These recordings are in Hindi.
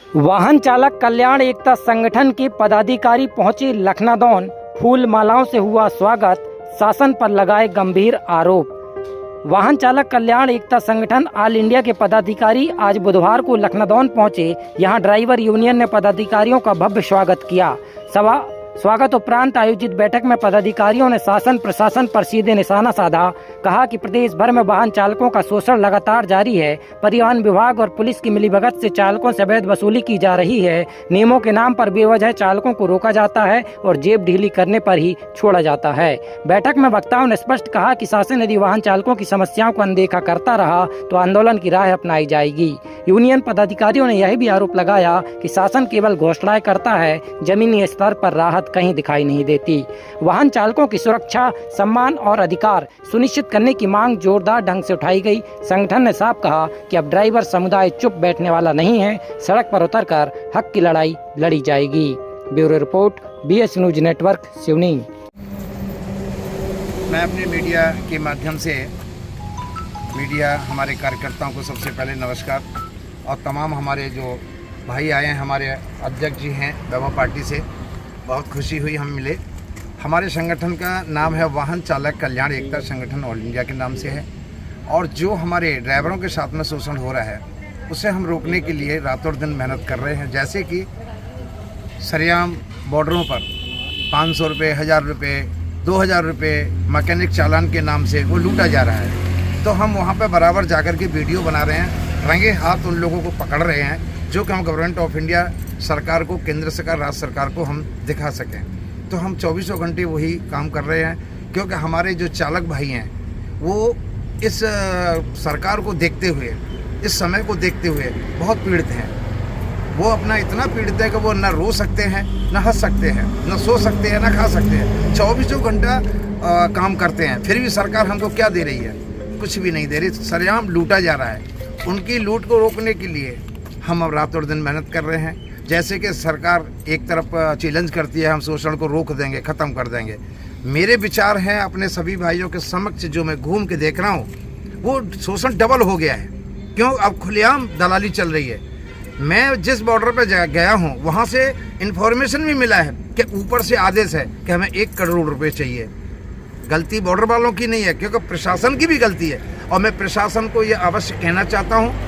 वाहन चालक कल्याण एकता संगठन के पदाधिकारी पहुंचे लखनादौन, फूल मालाओं से हुआ स्वागत, शासन पर लगाए गंभीर आरोप। वाहन चालक कल्याण एकता संगठन ऑल इंडिया के पदाधिकारी आज बुधवार को लखनादौन पहुंचे। यहां ड्राइवर यूनियन ने पदाधिकारियों का भव्य स्वागत किया। स्वागत उपरांत आयोजित बैठक में पदाधिकारियों ने शासन प्रशासन पर सीधे निशाना साधा। कहा कि प्रदेश भर में वाहन चालकों का शोषण लगातार जारी है। परिवहन विभाग और पुलिस की मिलीभगत से चालकों से अवैध वसूली की जा रही है। नियमों के नाम पर बेवजह चालकों को रोका जाता है और जेब ढीली करने पर ही छोड़ा जाता है। बैठक में वक्ताओं ने स्पष्ट कहा कि शासन यदि वाहन चालकों की समस्याओं को अनदेखा करता रहा तो आंदोलन की राह अपनाई जाएगी। यूनियन पदाधिकारियों ने यह भी आरोप लगाया कि शासन केवल घोषणाएं करता है, जमीनी स्तर पर राहत कहीं दिखाई नहीं देती। वाहन चालकों की सुरक्षा, सम्मान और अधिकार सुनिश्चित करने की मांग जोरदार ढंग से उठाई गई। संगठन ने साफ कहा कि अब ड्राइवर समुदाय चुप बैठने वाला नहीं है, सड़क पर उतरकर हक की लड़ाई लड़ी जाएगी। Bureau report, BS news network, Seoni. मैं अपने मीडिया के माध्यम से मीडिया हमारे कार्यकर्ताओं को सबसे पहले नमस्कार, और तमाम हमारे जो भाई आए हैं, हमारे अध्यक्ष जी हैं वैभव पार्टी से, बहुत खुशी हुई हम मिले। हमारे संगठन का नाम है वाहन चालक कल्याण एकता संगठन, ऑल इंडिया के नाम से है। और जो हमारे ड्राइवरों के साथ में शोषण हो रहा है उसे हम रोकने के लिए रातों दिन मेहनत कर रहे हैं। जैसे कि सरेआम बॉर्डरों पर 500 रुपये, 1000 रुपये, 2000 रुपये मैकेनिक चालान के नाम से वो लूटा जा रहा है। तो हम वहाँ पर बराबर जाकर के वीडियो बना रहे हैं, रंगे हाथ उन लोगों को पकड़ रहे हैं, जो कि हम गवर्नमेंट ऑफ इंडिया सरकार को, केंद्र सरकार, राज्य सरकार को हम दिखा सकें। तो हम 24 घंटे वही काम कर रहे हैं, क्योंकि हमारे जो चालक भाई हैं वो इस सरकार को देखते हुए, इस समय को देखते हुए बहुत पीड़ित हैं। वो अपना इतना पीड़ित है कि वो ना रो सकते हैं, ना हंस सकते हैं, ना सो सकते हैं, ना खा सकते हैं। 24 घंटा काम करते हैं, फिर भी सरकार हमको क्या दे रही है? कुछ भी नहीं दे रही। सरेआम लूटा जा रहा है। उनकी लूट को रोकने के लिए हम अब रात और दिन मेहनत कर रहे हैं। जैसे कि सरकार एक तरफ चैलेंज करती है, हम शोषण को रोक देंगे, ख़त्म कर देंगे। मेरे विचार हैं अपने सभी भाइयों के समक्ष, जो मैं घूम के देख रहा हूँ, वो शोषण डबल हो गया है। क्यों? अब खुलेआम दलाली चल रही है। मैं जिस बॉर्डर पर गया हूँ वहाँ से इन्फॉर्मेशन भी मिला है कि ऊपर से आदेश है कि हमें 1 करोड़ रुपये चाहिए। गलती बॉर्डर वालों की नहीं है, क्योंकि प्रशासन की भी गलती है। और मैं प्रशासन को ये अवश्य कहना चाहता हूँ,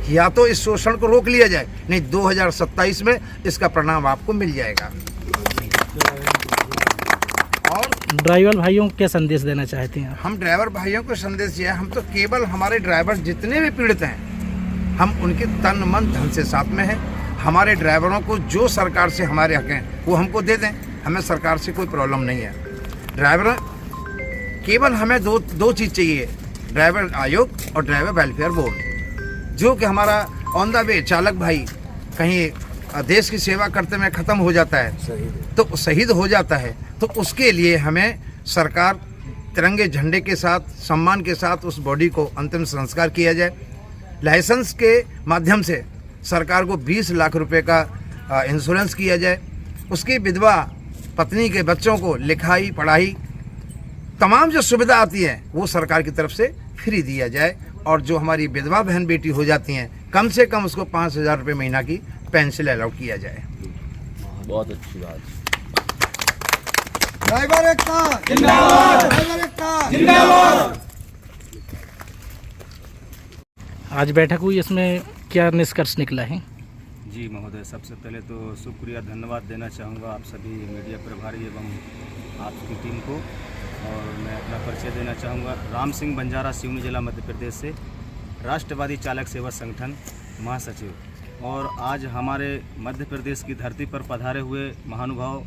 या तो इस शोषण को रोक लिया जाए, नहीं 2027 में इसका परिणाम आपको मिल जाएगा। और ड्राइवर भाइयों को क्या संदेश देना चाहते हैं? हम ड्राइवर भाइयों को संदेश ये है, हम तो केवल हमारे ड्राइवर जितने भी पीड़ित हैं, हम उनके तन मन धन से साथ में हैं। हमारे ड्राइवरों को जो सरकार से हमारे हक हैं वो हमको दे दें, हमें सरकार से कोई प्रॉब्लम नहीं है। ड्राइवर केवल हमें दो चीज़ चाहिए, ड्राइवर आयोग और ड्राइवर वेलफेयर बोर्ड, जो कि हमारा ऑन द वे चालक भाई कहीं देश की सेवा करते में ख़त्म हो जाता है, तो शहीद हो जाता है, तो उसके लिए हमें सरकार तिरंगे झंडे के साथ, सम्मान के साथ उस बॉडी को अंतिम संस्कार किया जाए। लाइसेंस के माध्यम से सरकार को 20 लाख रुपए का इंश्योरेंस किया जाए। उसकी विधवा पत्नी के बच्चों को लिखाई पढ़ाई तमाम जो सुविधा आती है वो सरकार की तरफ से फ्री दिया जाए। और जो हमारी विधवा बहन बेटी हो जाती हैं, कम से कम उसको 5000 रुपये महीना की पेंशन अलाउड किया जाए। बहुत अच्छी बात। ड्राइवर एकता जिंदाबाद, ड्राइवर एकता जिंदाबाद। आज बैठक हुई, इसमें क्या निष्कर्ष निकला है? जी महोदय, सबसे पहले तो शुक्रिया, धन्यवाद देना चाहूँगा आप सभी मीडिया प्रभारी एवं आपकी टीम को। और मैं अपना परिचय देना चाहूँगा। राम सिंह बंजारा, सिवनी जिला मध्य प्रदेश से, राष्ट्रवादी चालक सेवा संगठन महासचिव। और आज हमारे मध्य प्रदेश की धरती पर पधारे हुए महानुभाव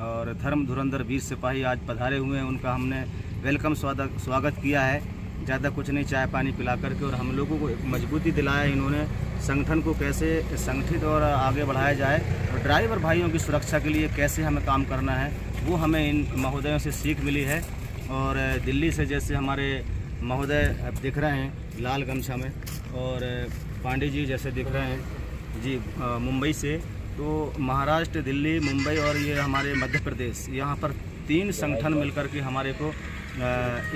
और धर्म धुरंधर वीर सिपाही आज पधारे हुए हैं। उनका हमने वेलकम स्वागत किया है, ज़्यादा कुछ नहीं, चाय पानी पिला करके। और हम लोगों को एक मजबूती दिलाया इन्होंने, संगठन को कैसे संगठित और आगे बढ़ाया जाए, और ड्राइवर भाइयों की सुरक्षा के लिए कैसे हमें काम करना है, वो हमें इन महोदयों से सीख मिली है। और दिल्ली से जैसे हमारे महोदय अब दिख रहे हैं लाल गमछा में, और पांडे जी जैसे दिख रहे हैं जी मुंबई से, तो महाराष्ट्र, दिल्ली, मुंबई और ये हमारे मध्य प्रदेश, यहाँ पर 3 संगठन मिलकर के हमारे को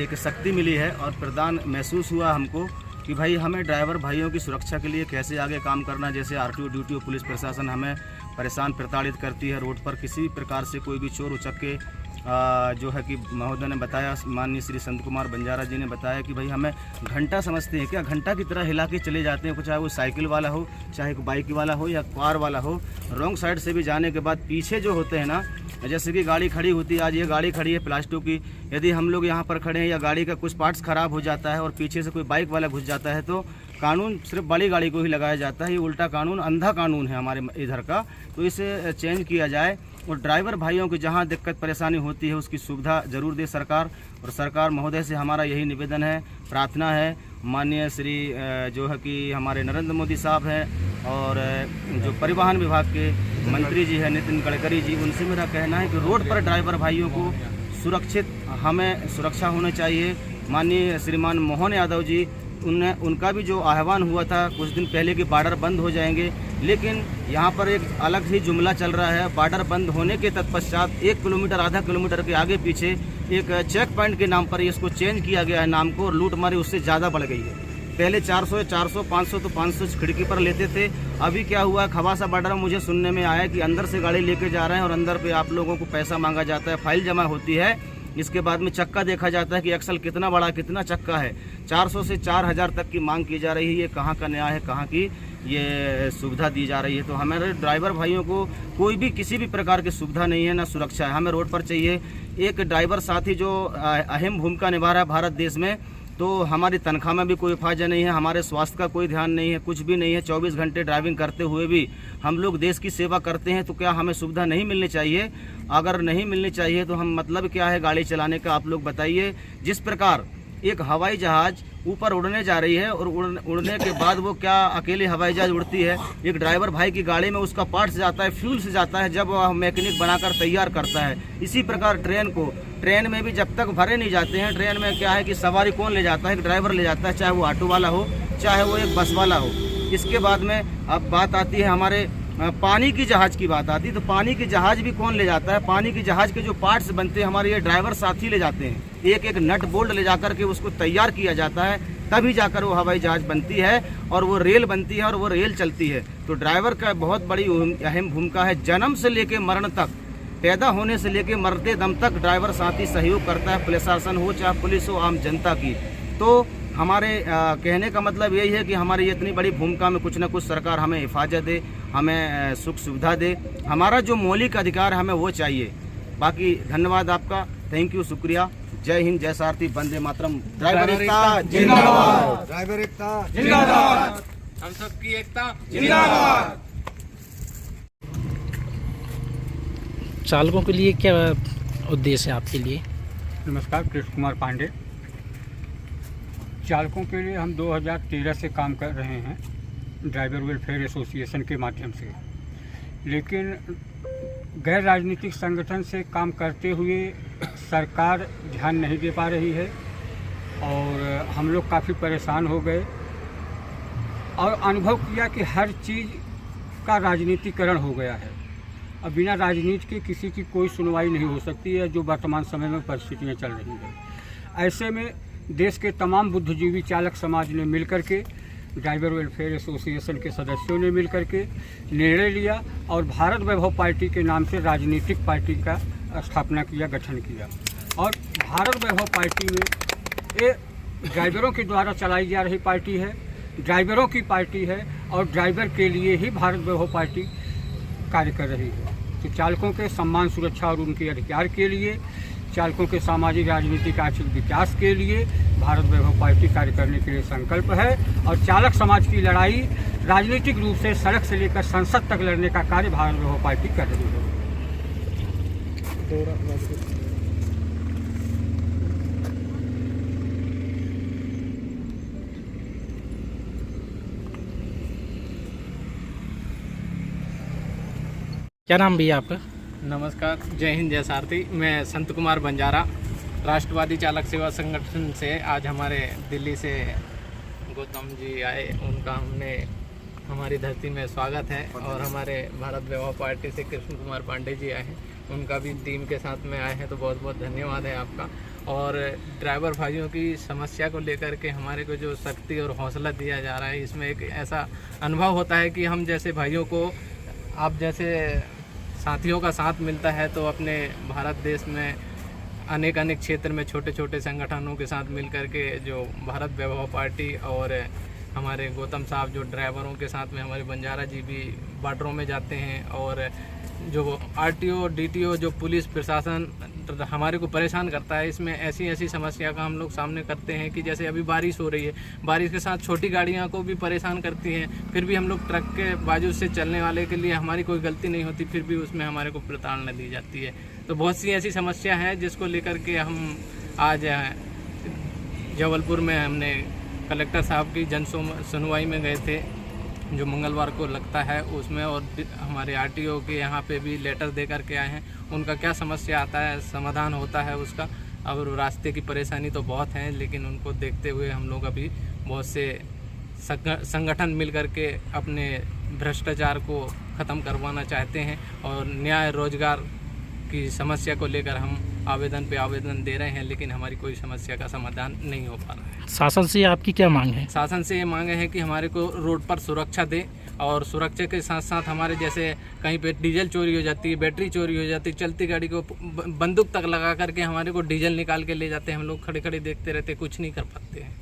एक शक्ति मिली है और प्रदान महसूस हुआ हमको कि भाई हमें ड्राइवर भाइयों की सुरक्षा के लिए कैसे आगे काम करना। जैसे आरटीओ ड्यूटी पुलिस प्रशासन हमें परेशान प्रताड़ित करती है, रोड पर किसी भी प्रकार से कोई भी चोर उचक के जो है कि महोदय ने बताया, माननीय श्री संत कुमार बंजारा जी ने बताया कि भाई हमें घंटा समझते हैं क्या, घंटा की तरह हिला के चले जाते हैं, चाहे वो साइकिल वाला हो, चाहे बाइक वाला हो या कार वाला हो। रॉन्ग साइड से भी जाने के बाद पीछे जो होते हैं ना, जैसे कि गाड़ी खड़ी होती है, आज ये गाड़ी खड़ी है प्लास्टिक की, यदि हम लोग यहाँ पर खड़े हैं या गाड़ी का कुछ पार्ट्स ख़राब हो जाता है और पीछे से कोई बाइक वाला घुस जाता है तो कानून सिर्फ बड़ी गाड़ी को ही लगाया जाता है। ये उल्टा कानून, अंधा कानून है हमारे इधर का, तो इसे चेंज किया जाए और ड्राइवर भाइयों को जहाँ दिक्कत परेशानी होती है उसकी सुविधा ज़रूर दे सरकार। और सरकार महोदय से हमारा यही निवेदन है, प्रार्थना है। माननीय श्री जो है कि हमारे नरेंद्र मोदी साहब हैं और जो परिवहन विभाग के मंत्री जी हैं नितिन गडकरी जी, उनसे मेरा कहना है कि रोड पर ड्राइवर भाइयों को सुरक्षित, हमें सुरक्षा होना चाहिए। माननीय श्रीमान मोहन यादव जी, उनका भी जो आह्वान हुआ था कुछ दिन पहले कि बॉर्डर बंद हो जाएंगे, लेकिन यहाँ पर एक अलग ही जुमला चल रहा है। बॉर्डर बंद होने के तत्पश्चात 1 किलोमीटर आधा किलोमीटर के आगे पीछे एक चेक पॉइंट के नाम पर इसको चेंज किया गया है नाम को, और लूटमारी उससे ज़्यादा बढ़ गई है। पहले 400 500 तो 500 खिड़की पर लेते थे, अभी क्या हुआ, खवासा बॉर्डर में मुझे सुनने में आया कि अंदर से गाड़ी लेके जा रहे हैं और अंदर पे आप लोगों को पैसा मांगा जाता है, फाइल जमा होती है, इसके बाद में चक्का देखा जाता है कि एक्सल कितना बड़ा कितना चक्का है। 400 से 4000 तक की मांग की जा रही है। ये कहाँ का न्याय है, कहाँ की ये सुविधा दी जा रही है। तो हमारे ड्राइवर भाइयों को कोई भी किसी भी प्रकार की सुविधा नहीं है, ना सुरक्षा है। हमें रोड पर चाहिए एक ड्राइवर साथी जो अहम भूमिका निभा रहा है भारत देश में। तो हमारी तनख्वाह में भी कोई फायदा नहीं है, हमारे स्वास्थ्य का कोई ध्यान नहीं है, कुछ भी नहीं है। 24 घंटे ड्राइविंग करते हुए भी हम लोग देश की सेवा करते हैं, तो क्या हमें सुविधा नहीं मिलनी चाहिए? अगर नहीं मिलनी चाहिए तो हम मतलब क्या है गाड़ी चलाने का, आप लोग बताइए। जिस प्रकार एक हवाई जहाज़ ऊपर उड़ने जा रही है और उड़ने के बाद वो क्या अकेले हवाई जहाज़ उड़ती है, एक ड्राइवर भाई की गाड़ी में उसका पार्ट से जाता है, फ्यूल से जाता है, जब वह मैकेनिक बनाकर तैयार करता है। इसी प्रकार ट्रेन में भी जब तक भरे नहीं जाते हैं, ट्रेन में क्या है कि सवारी कौन ले जाता है, एक ड्राइवर ले जाता है, चाहे वो ऑटो वाला हो चाहे वो एक बस वाला हो। इसके बाद में अब बात आती है हमारे पानी की जहाज़ की बात आती है, तो पानी की जहाज़ भी कौन ले जाता है? पानी की जहाज़ के जो पार्ट्स बनते हैं हमारे ये ड्राइवर साथी ले जाते हैं। एक एक नट बोल्ट ले जाकर के उसको तैयार किया जाता है, तभी जाकर वो हवाई जहाज़ बनती है और वो रेल बनती है और वो रेल चलती है। तो ड्राइवर का बहुत बड़ी अहम भूमिका है। जन्म से लेके मरण तक, पैदा होने से लेके मरते दम तक ड्राइवर साथी सहयोग करता है, प्रशासन हो चाहे पुलिस हो, आम जनता की। तो हमारे कहने का मतलब यही है कि हमारी इतनी बड़ी भूमिका में कुछ ना कुछ सरकार हमें हिफाजत दे, हमें सुख सुविधा दे। हमारा जो मौलिक अधिकार हमें वो चाहिए। बाकी धन्यवाद आपका, थैंक यू, शुक्रिया। जय हिंद, जय सारथी, वंदे मातरम। ड्राइवर एकता जिंदाबाद, ड्राइवर एकता जिंदाबाद, हम सबकी एकता जिंदाबाद। चालकों के लिए क्या उद्देश्य है आपके लिए? नमस्कार, कृष्ण कुमार पांडे। चालकों के लिए हम 2013 से काम कर रहे हैं ड्राइवर वेलफेयर एसोसिएशन के माध्यम से, लेकिन गैर राजनीतिक संगठन से काम करते हुए सरकार ध्यान नहीं दे पा रही है और हम लोग काफ़ी परेशान हो गए और अनुभव किया कि हर चीज़ का राजनीतिकरण हो गया है। अब बिना राजनीति के किसी की कोई सुनवाई नहीं हो सकती है, जो वर्तमान समय में परिस्थितियाँ चल रही हैं। ऐसे में देश के तमाम बुद्धिजीवी चालक समाज ने मिलकर के, ड्राइवर वेलफेयर एसोसिएशन के सदस्यों ने मिलकर के निर्णय लिया और भारत वैभव पार्टी के नाम से राजनीतिक पार्टी का स्थापना किया, गठन किया। और भारत वैभव पार्टी में ये ड्राइवरों के द्वारा चलाई जा रही पार्टी है, ड्राइवरों की पार्टी है और ड्राइवर के लिए ही भारत वैभव पार्टी कार्य कर रही है। तो चालकों के सम्मान, सुरक्षा और उनके अधिकार के लिए, चालकों के सामाजिक, राजनीतिक, आर्थिक विकास के लिए भारत वैभव पार्टी कार्य करने के लिए संकल्प है और चालक समाज की लड़ाई राजनीतिक रूप से सड़क से लेकर संसद तक लड़ने का कार्य भारत वैभव पार्टी कर रही है। क्या नाम भैया आपका? नमस्कार, जय हिंद, जय सारथी। मैं संत कुमार बंजारा, राष्ट्रवादी चालक सेवा संगठन से। आज हमारे दिल्ली से गौतम जी आए, उनका हमने हमारी धरती में स्वागत है। और हमारे भारत वैभव पार्टी से कृष्ण कुमार पांडे जी आए हैं, उनका भी टीम के साथ में आए हैं, तो बहुत बहुत धन्यवाद है आपका। और ड्राइवर भाइयों की समस्या को लेकर के हमारे को जो शक्ति और हौसला दिया जा रहा है, इसमें एक ऐसा अनुभव होता है कि हम जैसे भाइयों को, आप जैसे साथियों का साथ मिलता है तो अपने भारत देश में अनेक क्षेत्र में छोटे छोटे संगठनों के साथ मिल कर के जो भारत वैभव पार्टी और हमारे गौतम साहब जो ड्राइवरों के साथ में, हमारे बंजारा जी भी बॉर्डरों में जाते हैं, और जो आरटीओ डीटीओ जो पुलिस प्रशासन हमारे को परेशान करता है, इसमें ऐसी समस्या का हम लोग सामने करते हैं कि जैसे अभी बारिश हो रही है, बारिश के साथ छोटी गाड़ियां को भी परेशान करती हैं, फिर भी हम लोग ट्रक के बाजू से चलने वाले के लिए हमारी कोई गलती नहीं होती, फिर भी उसमें हमारे को प्रताड़ना दी जाती है। तो बहुत सी ऐसी समस्या है जिसको लेकर के हम आज जबलपुर में हमने कलेक्टर साहब की जन सुनवाई में गए थे, जो मंगलवार को लगता है उसमें, और हमारे आरटीओ के यहाँ पे भी लेटर दे कर के आए हैं। उनका क्या समस्या आता है, समाधान होता है उसका। अब रास्ते की परेशानी तो बहुत है, लेकिन उनको देखते हुए हम लोग अभी बहुत से संगठन मिल कर के अपने भ्रष्टाचार को ख़त्म करवाना चाहते हैं, और न्याय रोजगार की समस्या को लेकर हम आवेदन पे आवेदन दे रहे हैं, लेकिन हमारी कोई समस्या का समाधान नहीं हो पा रहा है। शासन से आपकी क्या मांग है? शासन से ये मांग है कि हमारे को रोड पर सुरक्षा दे, और सुरक्षा के साथ साथ हमारे जैसे कहीं पे डीजल चोरी हो जाती है, बैटरी चोरी हो जाती है, चलती गाड़ी को बंदूक तक लगा करके हमारे को डीजल निकाल के ले जाते हैं, हम लोग खड़े खड़े देखते रहते, कुछ नहीं कर पाते हैं।